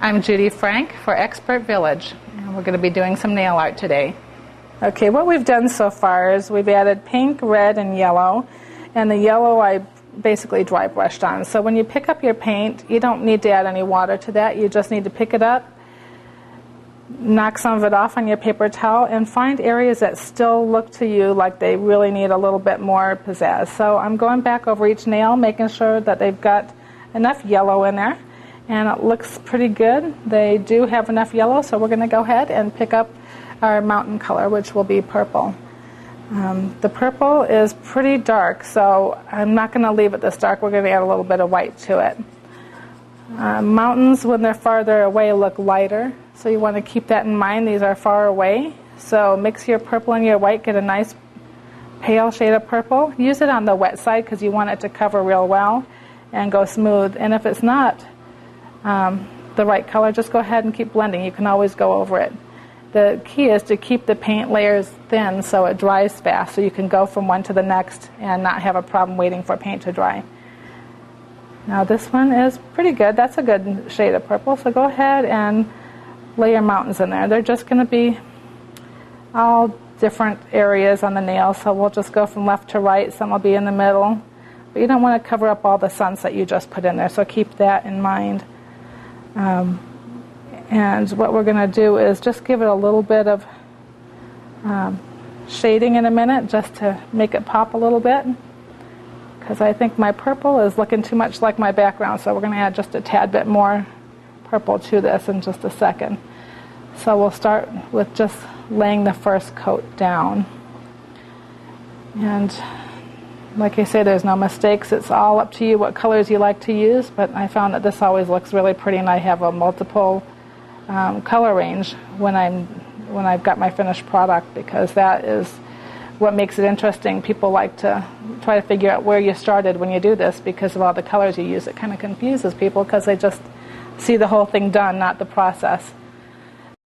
I'm Judy Frank for Expert Village, and we're going to be doing some nail art today. Okay, what we've done so far is we've added pink, red, and yellow, and the yellow I basically dry brushed on. So when you pick up your paint, you don't need to add any water to that. You just need to pick it up, knock some of it off on your paper towel, and find areas that still look to you like they really need a little bit more pizzazz. So I'm going back over each nail, making sure that they've got enough yellow in there, and it looks pretty good. They do have enough yellow, so we're going to go ahead and pick up our mountain color, which will be purple. The purple is pretty dark, so I'm not going to leave it this dark. We're going to add a little bit of white to it. Mountains, when they're farther away, look lighter, so you want to keep that in mind. These are far away, so mix your purple and your white, get a nice pale shade of purple. Use it on the wet side because you want it to cover real well and go smooth. And if it's not the right color, just go ahead and keep blending. You can always go over it. The key is to keep the paint layers thin so it dries fast, so you can go from one to the next and not have a problem waiting for paint to dry. Now this one is pretty good. That's a good shade of purple, so go ahead and lay your mountains in there. They're just going to be all different areas on the nail, so we'll just go from left to right. Some will be in the middle, but you don't want to cover up all the sunset you just put in there, so keep that in mind. And what we're going to do is just give it a little bit of shading in a minute, just to make it pop a little bit, because I think my purple is looking too much like my background, so we're going to add just a tad bit more purple to this in just a second. So we'll start with just laying the first coat down. And like I say, there's no mistakes. It's all up to you what colors you like to use, but I found that this always looks really pretty, and I have a multiple color range when I've got my finished product, because that is what makes it interesting. People like to try to figure out where you started when you do this because of all the colors you use. It kind of confuses people because they just see the whole thing done, not the process.